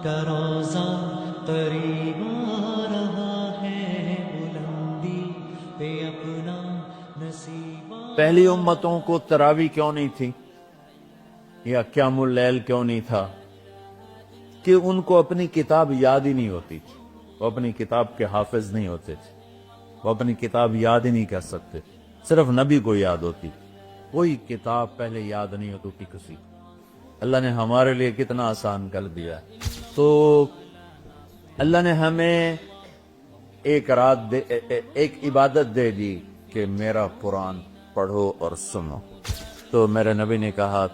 کا روزہ قریب آ رہا ہے، بلندی پہ اپنا نصیب پہلی امتوں کو تراویح کیوں نہیں تھی یا قیام اللیل کیوں نہیں تھا؟ کہ ان کو اپنی کتاب یاد ہی نہیں ہوتی تھی، وہ اپنی کتاب کے حافظ نہیں ہوتے تھے، وہ اپنی کتاب یاد ہی نہیں کر سکتے، صرف نبی کو یاد ہوتی، کوئی کتاب پہلے یاد نہیں ہوتی کسی کو۔ اللہ نے ہمارے لیے کتنا آسان کر دیا ہے۔ تو اللہ نے ہمیں ایک عبادت دے دی کہ میرا قرآن پڑھو اور سنو۔ تو میرے نبی نے کہا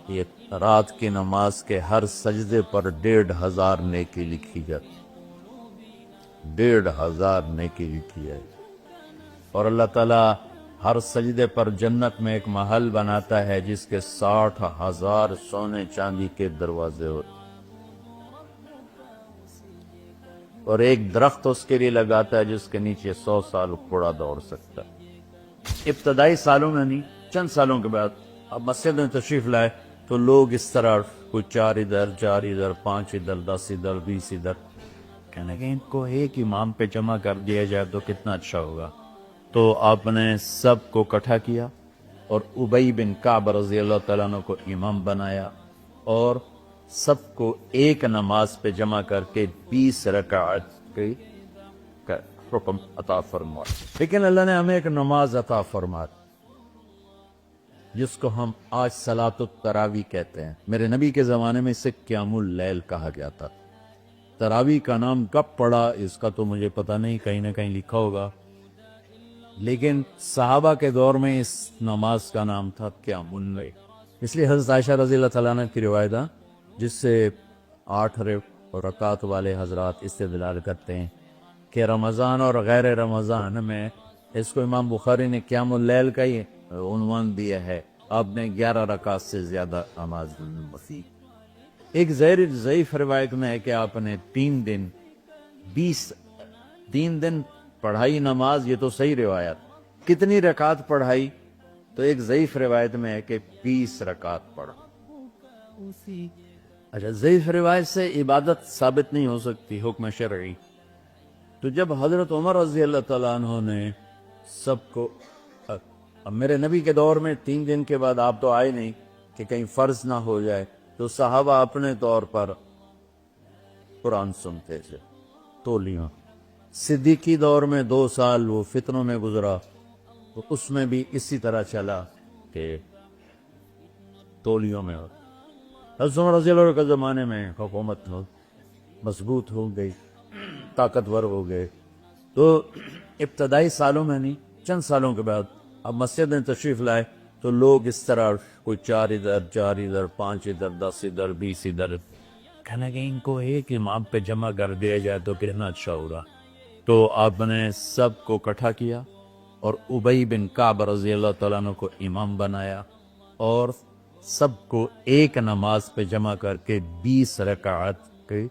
یہ رات کی نماز کے ہر سجدے پر 1500 نیکی لکھی جاتی، 1500 نیکی لکھی جائے، اور اللہ تعالیٰ ہر سجدے پر جنت میں ایک محل بناتا ہے جس کے 60,000 سونے چاندی کے دروازے ہوتے، اور ایک درخت اس کے لیے لگاتا ہے جس کے نیچے 100 سال گھوڑا دوڑ سکتا ہے۔ ابتدائی سالوں میں نہیں، چند سالوں کے بعد اب مسجد میں تشریف لائے تو لوگ اس طرح کوئی 4 ادھر 4 ادھر 5 ادھر 10 ادھر 20 ادھر، کہنے کہ ان کو ایک امام پہ جمع کر دیا جائے تو کتنا اچھا ہوگا۔ تو آپ نے سب کو اکٹھا کیا اور ابی بن کعب رضی اللہ تعالیٰ عنہ کو امام بنایا، اور سب کو ایک نماز پہ جمع کر کے 20 رکعت کی حکم عطا فرمایا۔ لیکن اللہ نے ہمیں ایک نماز عطا فرمایا جس کو ہم آج صلاۃ التراویح کہتے ہیں۔ میرے نبی کے زمانے میں اسے قیام اللیل کہا گیا تھا۔ تراویح کا نام کب پڑا اس کا تو مجھے پتہ نہیں، کہیں نہ کہیں لکھا ہوگا، لیکن صحابہ کے دور میں اس نماز کا نام تھا قیام اللیل۔ اس لیے حضرت عائشہ رضی اللہ تعالیٰ عنہ کی روایت ہے جس سے 8 رکعت والے حضرات استدلال کرتے ہیں کہ رمضان اور غیر رمضان میں اس کو امام بخاری نے قیام اللیل کا ہی عنوان دیا ہے۔ آپ نے 11 رکعت سے زیادہ نماز نہیں۔ ایک ضعیف روایت میں ہے کہ آپ نے 3 دن پڑھائی نماز، یہ تو صحیح روایت۔ کتنی رکعت پڑھائی؟ تو ایک ضعیف روایت میں ہے کہ 20 رکعت پڑھا۔ اچھا، ضعیف روایت سے عبادت ثابت نہیں ہو سکتی حکم شرعی۔ تو جب حضرت عمر رضی اللہ تعالیٰ عنہ نے سب کو، اب میرے نبی کے دور میں 3 دن کے بعد آپ تو آئے نہیں کہ کہیں فرض نہ ہو جائے، تو صحابہ اپنے طور پر قرآن سنتے تھے تولیوں۔ صدیقی دور میں 2 سال وہ فتنوں میں گزرا، تو اس میں بھی اسی طرح چلا کہ تولیوں میں۔ حضرت عمر رضی اللہ عنہ کے زمانے میں حکومت مضبوط ہو گئی، طاقتور ہو گئے، تو ابتدائی سالوں میں نہیں، چند سالوں کے بعد اب مسجد میں تشریف لائے تو لوگ اس طرح کوئی 4 ادھر 4 ادھر 5 ادھر 10 ادھر 20 ادھر، کہنے کہ ان کو ایک امام پہ جمع کر دیا جائے تو کتنا اچھا ہوگا۔ تو آپ نے سب کو اکٹھا کیا اور ابی بن کعب رضی اللہ تعالیٰ عنہ کو امام بنایا، اور سب کو ایک نماز پہ جمع کر کے 20 رکعت کے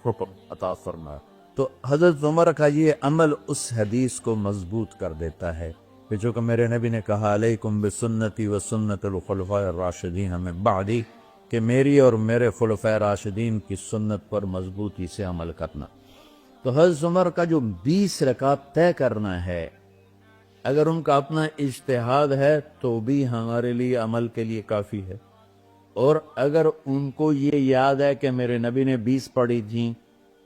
حکم عطا فرمایا۔ تو حضرت عمر کا یہ عمل اس حدیث کو مضبوط کر دیتا ہے کہ جو کہ میرے نبی نے کہا علیکم بسنتی و سنت الخلفاء الراشدین من بعدی، کہ میری اور میرے خلفاء راشدین کی سنت پر مضبوطی سے عمل کرنا۔ تو حضرت عمر کا جو 20 رکعت طے کرنا ہے، اگر ان کا اپنا اجتہاد ہے تو بھی ہمارے لیے عمل کے لیے کافی ہے، اور اگر ان کو یہ یاد ہے کہ میرے نبی نے 20 پڑھی تھیں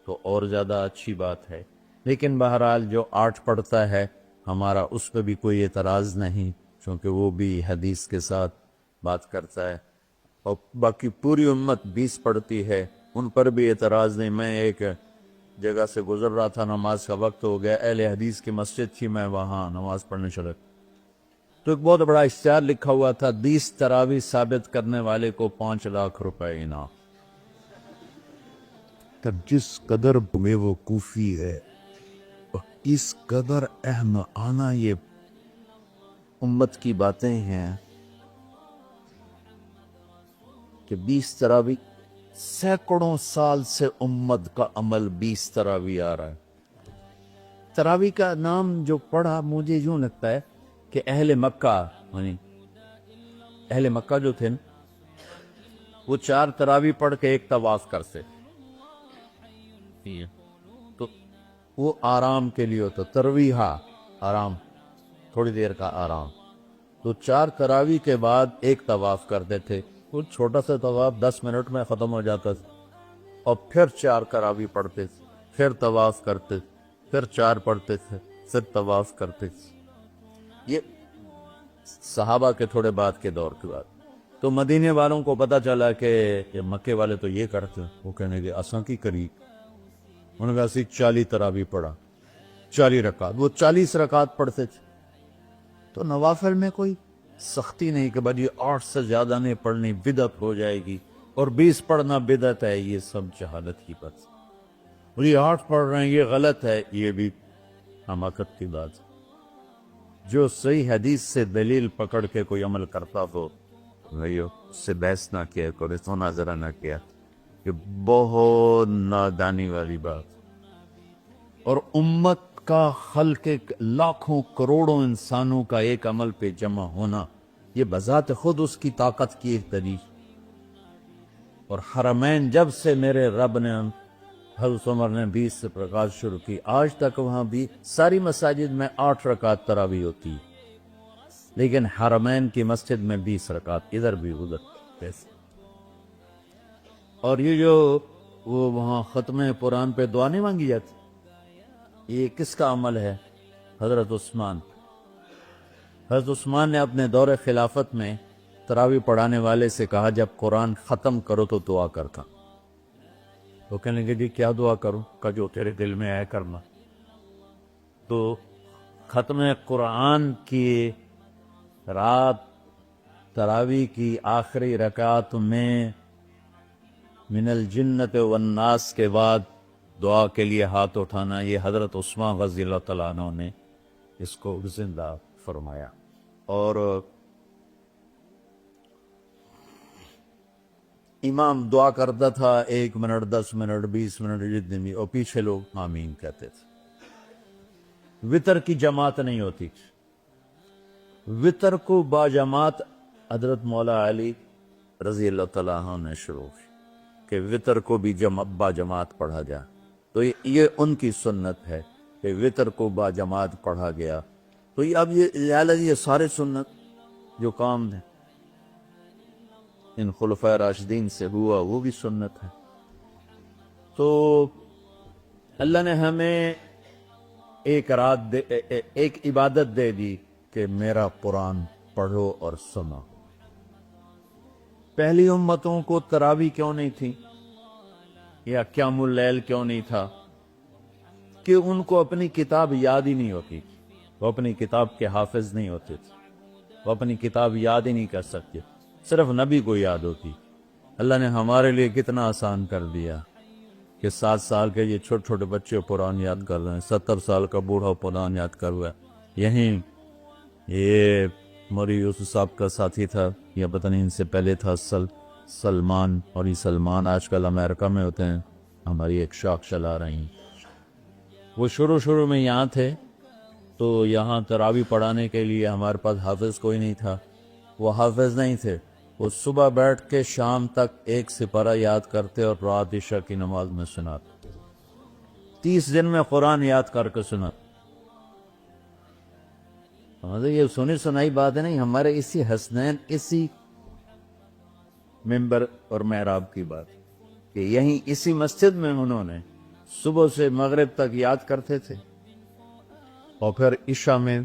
تو اور زیادہ اچھی بات ہے۔ لیکن بہرحال جو 8 پڑھتا ہے ہمارا اس پہ بھی کوئی اعتراض نہیں، چونکہ وہ بھی حدیث کے ساتھ بات کرتا ہے، اور باقی پوری امت 20 پڑھتی ہے، ان پر بھی اعتراض نہیں۔ میں ایک جگہ سے گزر رہا تھا، نماز کا وقت ہو گیا، اہل حدیث کی مسجد تھی، میں وہاں نماز پڑھنے چلا، تو ایک بہت بڑا اشتہار لکھا ہوا تھا 20 تراویح ثابت کرنے والے کو 5 لاکھ روپے انعام۔ تب جس قدر میں وہ کوفی ہے، اس قدر اہم آنا یہ امت کی باتیں ہیں کہ 20 تراویح، سینکڑوں سال سے امت کا عمل 20 تراویح آ رہا ہے۔ تراویح کا نام جو پڑھا مجھے یوں لگتا ہے کہ اہل مکہ جو تھے وہ 4 تراوی پڑھ کے ایک طواف کرتے، تو وہ آرام کے لیے ہوتا، ترویحہ آرام، تھوڑی دیر کا آرام. تو 4 تراوی کے بعد ایک طواف کرتے تھے. وہ چھوٹا سا طواف 10 منٹ میں ختم ہو جاتا تھا، اور پھر 4 تراوی پڑھتے تھے، پھر طواف کرتے، پھر 4 پڑھتے تھے، پھر طواف کرتے تھے. یہ صحابہ کے تھوڑے بعد کے دور کی بات. تو مدینے والوں کو پتا چلا کہ یہ مکے والے تو یہ کرتے ہیں. وہ کہنے لگے اساں کی کری، انہوں نے کہا اسی 40 تراوی پڑھا، 40 رکعات. وہ 40 رکعات پڑھتے تھے. تو نوافل میں کوئی سختی نہیں کہ بھائی 8 سے زیادہ نہیں پڑھنی، بدعت ہو جائے گی، اور 20 پڑھنا بدعت ہے. یہ سب جہالت کی بات. یہ 8 پڑھ رہے ہیں یہ غلط ہے، یہ بھی حماقت کی بات. جو صحیح حدیث سے دلیل پکڑ کے کوئی عمل کرتا ہو بھائیو، اس سے بحث نہ کیا کرے، تو نظرہ نہ کیا. یہ بہت نادانی والی بات. اور امت کا خلق لاکھوں کروڑوں انسانوں کا ایک عمل پہ جمع ہونا، یہ بذات خود اس کی طاقت کی ایک دلیل. اور حرمین جب سے میرے رب نے، حضرت عمر نے 20 رکعات شروع کی، آج تک وہاں بھی ساری مساجد میں 8 رکعت تراویح ہوتی ہے، لیکن حرمین کی مسجد میں 20 رکعت، ادھر بھی ادھر. اور یہ جو وہ وہاں ختم قرآن پہ دعا نہیں مانگی جاتی، یہ کس کا عمل ہے؟ حضرت عثمان. حضرت عثمان نے اپنے دور خلافت میں تراویح پڑھانے والے سے کہا جب قرآن ختم کرو تو دعا کرتا. تو کہنے لگے جی کیا دعا کروں؟ کہ جو تیرے دل میں آئے کرنا. تو ختم قرآن کی رات تراویح کی آخری رکعت میں من الجنت والناس کے بعد دعا کے لیے ہاتھ اٹھانا، یہ حضرت عثمان رضی اللہ تعالیٰ عنہ نے اس کو زندہ فرمایا. اور امام دعا کرتا تھا 1 منٹ 10 منٹ 20 منٹ جتنے بھی، اور پیچھے لوگ آمین کہتے تھے. وطر کی جماعت نہیں ہوتی. وطر کو با جماعت حضرت مولا علی رضی اللہ تعالیٰ عنہ نے شروع کی کہ وطر کو بھی با جماعت پڑھا جائے. تو یہ ان کی سنت ہے کہ وطر کو با جماعت پڑھا گیا. تو یہ اب یہ سارے سنت جو کام ہے ان خلفائے راشدین سے ہوا وہ بھی سنت ہے. تو اللہ نے ہمیں ایک عبادت دے دی کہ میرا قرآن پڑھو اور سنو. پہلی امتوں کو تراویح کیوں نہیں تھی یا قیام اللیل کیوں نہیں تھا؟ کہ ان کو اپنی کتاب یاد ہی نہیں ہوتی. وہ اپنی کتاب کے حافظ نہیں ہوتے تھے، وہ اپنی کتاب یاد ہی نہیں کر سکتے، صرف نبی کو یاد ہوتی. اللہ نے ہمارے لیے کتنا آسان کر دیا کہ 7 سال کے یہ چھوٹے چھوٹے بچے قرآن یاد کر رہے ہیں، 70 سال کا بوڑھا قرآن یاد کر رہا ہے. یہیں یہ موری یوسف صاحب کا ساتھی تھا، یا پتہ نہیں ان سے پہلے تھا، سلمان. اور یہ سلمان آج کل امریکہ میں ہوتے ہیں، ہماری ایک شاخ چلا رہی ہیں. وہ شروع میں یہاں تھے، تو یہاں تراویح پڑھانے کے لیے ہمارے پاس حافظ کوئی نہیں تھا. وہ حافظ نہیں تھے، وہ صبح بیٹھ کے شام تک ایک سپارہ یاد کرتے اور رات عشاء کی نماز میں سناتے. 30 دن میں قرآن یاد کر کے سنا. یہ سنی سنائی بات ہے نہیں، ہمارے اسی حسنین، اسی ممبر اور محراب کی بات کہ یہیں اسی مسجد میں انہوں نے صبح سے مغرب تک یاد کرتے تھے اور پھر عشاء میں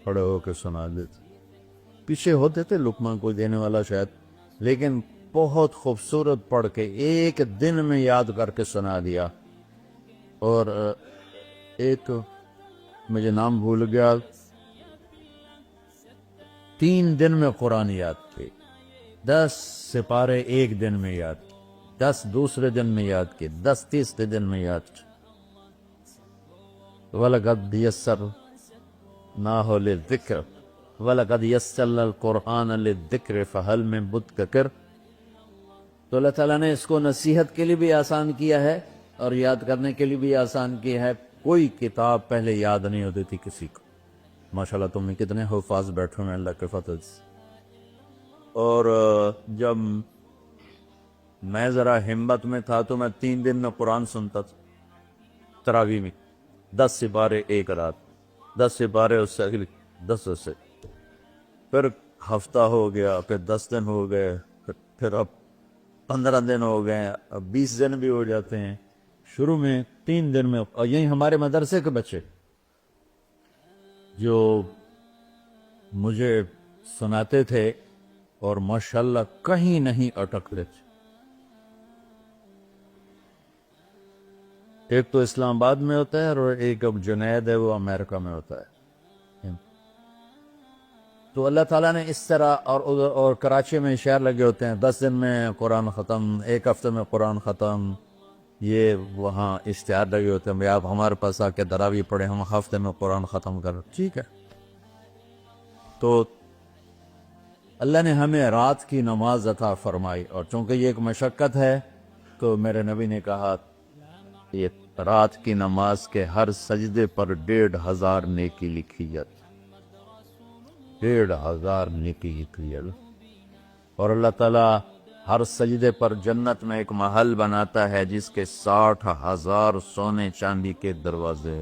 کھڑے ہو کے سنا دیتے. پیچھے ہوتے تھے لقمہ کوئی دینے والا شاید، لیکن بہت خوبصورت پڑھ کے ایک دن میں یاد کر کے سنا دیا. اور ایک مجھے نام بھول گیا، 3 دن میں قرآن یاد کیے، 10 سپارے ایک دن میں یاد کیے، 10 دوسرے دن میں یاد کیے، 10 تیسرے دن میں یاد کیے. وَلَقَدْ يَسَّرْنَاهُ لِلذِّكْرِ وَلَقَدْ يَسَّرْنَا الْقُرْآنَ لِلذِّكْرِ فَهَلْ مِن مُدَّكِرٍ. تو اللہ تعالیٰ نے اس کو نصیحت کے لیے بھی آسان کیا ہے اور یاد کرنے کے لیے بھی آسان کیا ہے. کوئی کتاب پہلے یاد نہیں ہوتی تھی کسی کو. ماشاءاللہ تم میں کتنے حفاظ بیٹھے ہیں اللہ کے فضل سے. اور جب میں ذرا ہمت میں تھا تو میں 3 دن میں قرآن سنتا تھا تراویح میں، 10 سپارے ایک رات، 10 سپارے اس سے اگلی 10 سے، پھر ہفتہ ہو گیا، پھر 10 دن ہو گئے، پھر اب 15 دن ہو گئے، اب 20 دن بھی ہو جاتے ہیں۔ شروع میں 3 دن میں، اور یہی ہمارے مدرسے کے بچے جو مجھے سناتے تھے اور ماشاءاللہ کہیں نہیں اٹکتے تھے۔ ایک تو اسلام آباد میں ہوتا ہے اور ایک اب جنید ہے وہ امریکہ میں ہوتا ہے۔ تو اللہ تعالیٰ نے اس طرح، اور کراچی میں شہر لگے ہوتے ہیں، 10 دن میں قرآن ختم، 1 ہفتے میں قرآن ختم، یہ وہاں اشتہار لگے ہوتے ہیں، بھئی آپ ہمارے پاس آ کے تراویح پڑھیں، ہم ہفتے میں قرآن ختم کر، ٹھیک ہے۔ تو اللہ نے ہمیں رات کی نماز عطا فرمائی، اور چونکہ یہ ایک مشقت ہے تو میرے نبی نے کہا یہ رات کی نماز کے ہر سجدے پر 1500 نیکی لکھی جاتی، 1500 نیکی لکھی جاتی، اور اللہ تعالیٰ ہر سجدے پر جنت میں ایک محل بناتا ہے جس کے 60,000 سونے چاندی کے دروازے،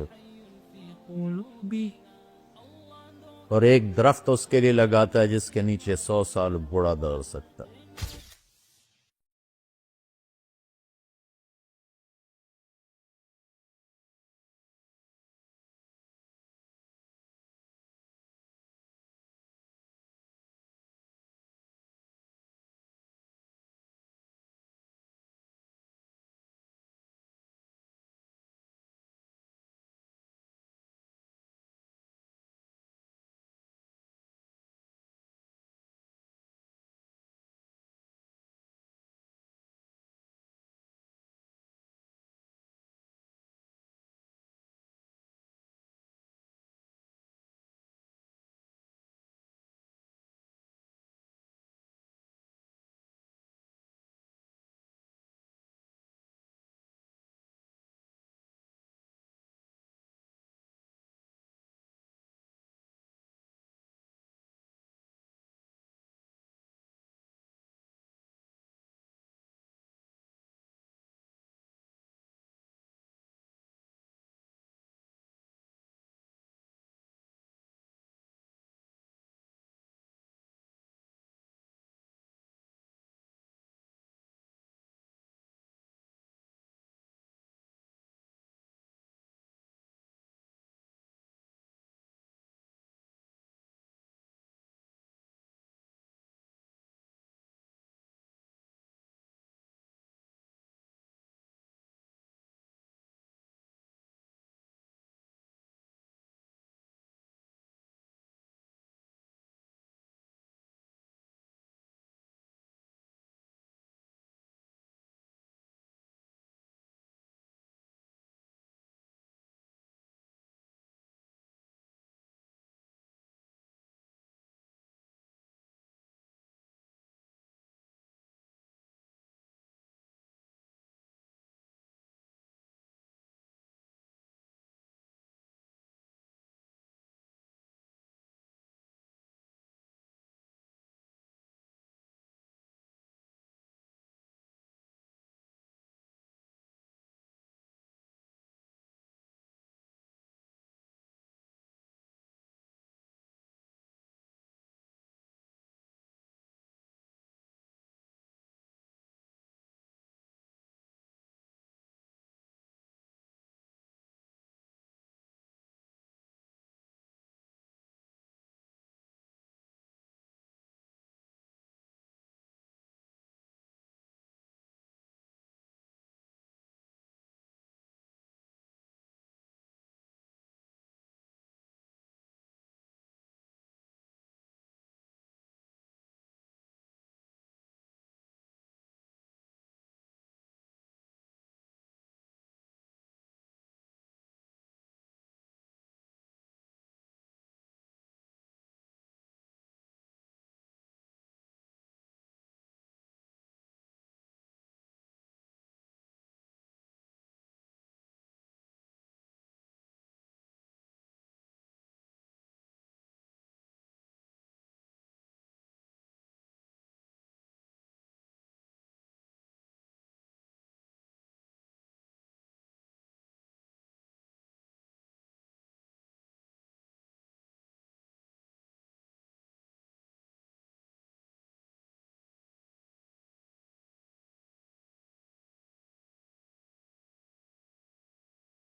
اور ایک درخت اس کے لیے لگاتا ہے جس کے نیچے 100 سال بوڑھا دوڑ سکتا ہے۔